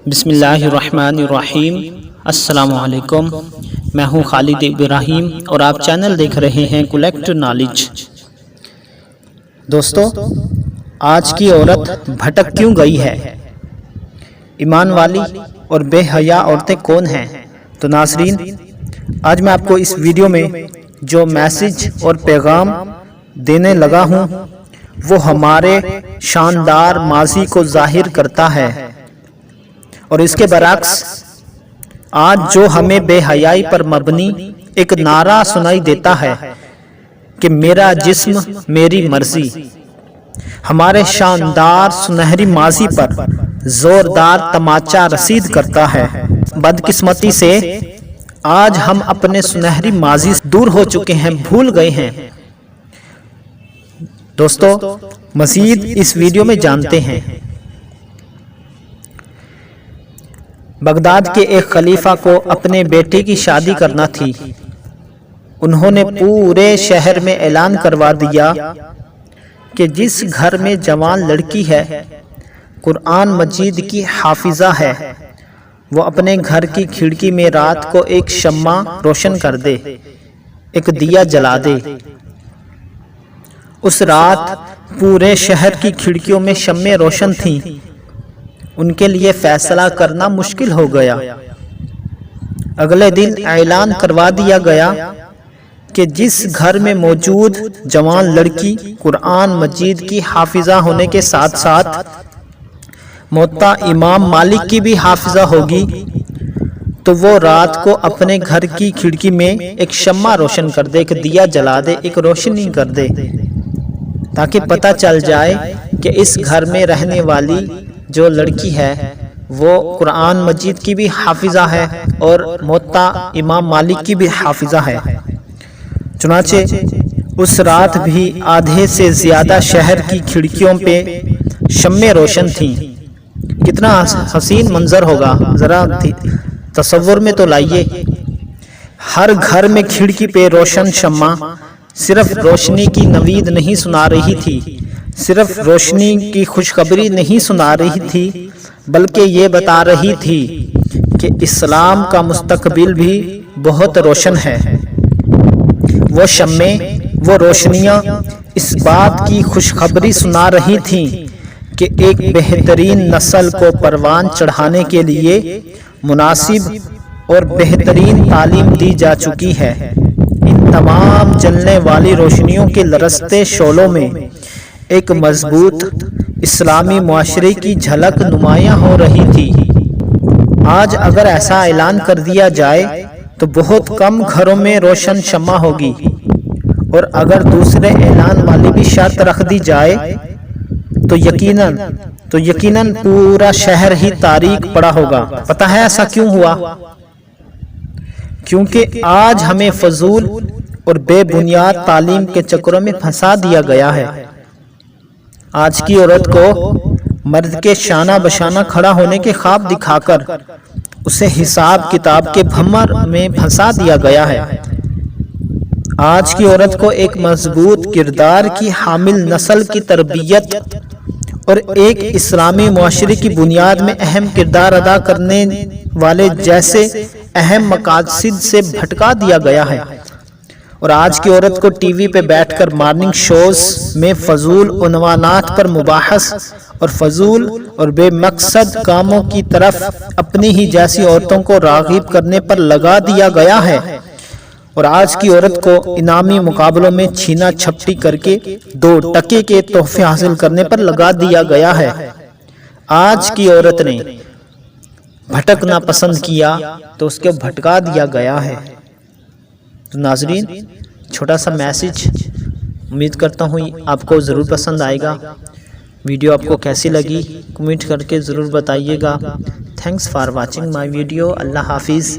بسم اللہ الرحمن الرحیم۔ السلام علیکم، میں ہوں خالد ابراہیم اور آپ چینل دیکھ رہے ہیں کلیکٹ نالج۔ دوستو، آج کی عورت بھٹک کیوں گئی ہے؟ ایمان والی اور بے حیا عورتیں کون ہیں؟ تو ناظرین، آج میں آپ کو اس ویڈیو میں جو میسج اور پیغام دینے لگا ہوں وہ ہمارے شاندار ماضی کو ظاہر کرتا ہے، اور اس کے برعکس آج جو ہمیں بے حیائی پر مبنی ایک نعرہ سنائی دیتا ہے کہ میرا جسم میری مرضی، ہمارے شاندار سنہری ماضی پر زوردار تماچا رسید کرتا ہے۔ بدقسمتی سے آج ہم اپنے سنہری ماضی سے دور ہو چکے ہیں، بھول گئے ہیں۔ دوستو، مزید اس ویڈیو میں جانتے ہیں۔ بغداد کے ایک خلیفہ کو اپنے بیٹے کی شادی کرنا تھی۔ انہوں نے پورے شہر میں اعلان کروا دیا کہ جس گھر میں جوان لڑکی ہے، قرآن مجید کی حافظہ ہے، وہ اپنے گھر کی کھڑکی میں رات کو ایک شمع روشن کر دے، ایک دیا جلا دے۔ اس رات پورے شہر کی کھڑکیوں میں شمعیں روشن تھیں۔ ان کے لیے فیصلہ کرنا مشکل ہو گیا۔ اگلے دن اعلان کروا دیا گیا کہ جس گھر میں موجود جوان لڑکی قرآن مجید کی حافظہ ہونے کے ساتھ ساتھ موطا امام مالک کی بھی حافظہ ہوگی، تو وہ رات کو اپنے گھر کی کھڑکی میں ایک شمع روشن کر دے، ایک دیا جلا دے، ایک روشنی کر دے، تاکہ پتہ چل جائے کہ اس گھر میں رہنے والی جو لڑکی ہے وہ قرآن مجید کی بھی حافظہ ہے اور موطا امام مالک کی بھی حافظہ ہے۔ چنانچہ اس رات بھی آدھے سے زیادہ شہر کی کھڑکیوں پہ شمعیں روشن تھیں۔ کتنا حسین منظر ہوگا، ذرا تصور میں تو لائیے۔ ہر گھر میں کھڑکی پہ روشن شمع صرف روشنی کی نوید نہیں سنا رہی تھی، صرف روشنی کی خوشخبری نہیں سنا رہی تھی، بلکہ یہ بتا رہی تھی کہ اسلام کا مستقبل بھی بہت روشن ہے۔ وہ شمعیں، وہ روشنیاں اس بات کی خوشخبری سنا رہی تھیں کہ ایک بہترین نسل کو پروان چڑھانے کے لیے مناسب اور بہترین تعلیم دی جا چکی ہے۔ ان تمام جلنے والی روشنیوں کے لرزتے شعلوں میں ایک مضبوط اسلامی معاشرے کی جھلک نمایاں ہو رہی تھی۔ آج اگر ایسا اعلان کر دیا جائے تو بہت کم گھروں میں روشن شمع ہوگی، اور اگر دوسرے اعلان والی بھی شرط رکھ دی جائے تو یقیناً پورا شہر ہی تاریک پڑا ہوگا۔ پتہ ہے ایسا کیوں ہوا؟ کیونکہ آج ہمیں فضول اور بے بنیاد تعلیم کے چکروں میں پھنسا دیا گیا ہے۔ آج کی عورت کو مرد کے شانہ بشانہ کھڑا ہونے کے خواب دکھا کر اسے حساب کتاب کے بھنور میں پھنسا دیا گیا ہے۔ آج کی عورت کو ایک مضبوط کردار کی حامل نسل کی تربیت اور ایک اسلامی معاشرے کی بنیاد میں اہم کردار ادا کرنے والے جیسے اہم مقاصد سے بھٹکا دیا گیا ہے، اور آج کی عورت کو ٹی وی پہ بیٹھ کر مارننگ شوز میں فضول عنوانات پر مباحث اور فضول اور بے مقصد کاموں کی طرف اپنی ہی جیسی عورتوں کو راغب کرنے پر لگا دیا گیا ہے، اور آج کی عورت کو انعامی مقابلوں میں چھینا چھپٹی کر کے 2 ٹکے کے تحفے حاصل کرنے پر لگا دیا گیا ہے۔ آج کی عورت نے بھٹکنا پسند کیا تو اس کو بھٹکا دیا گیا ہے۔ تو ناظرین، چھوٹا سا میسج، امید کرتا ہوں آپ کو ضرور پسند آئے گا۔ ویڈیو آپ کو کیسی لگی کمنٹ کر کے ضرور بتائیے گا۔ Thanks for watching my video. اللہ حافظ۔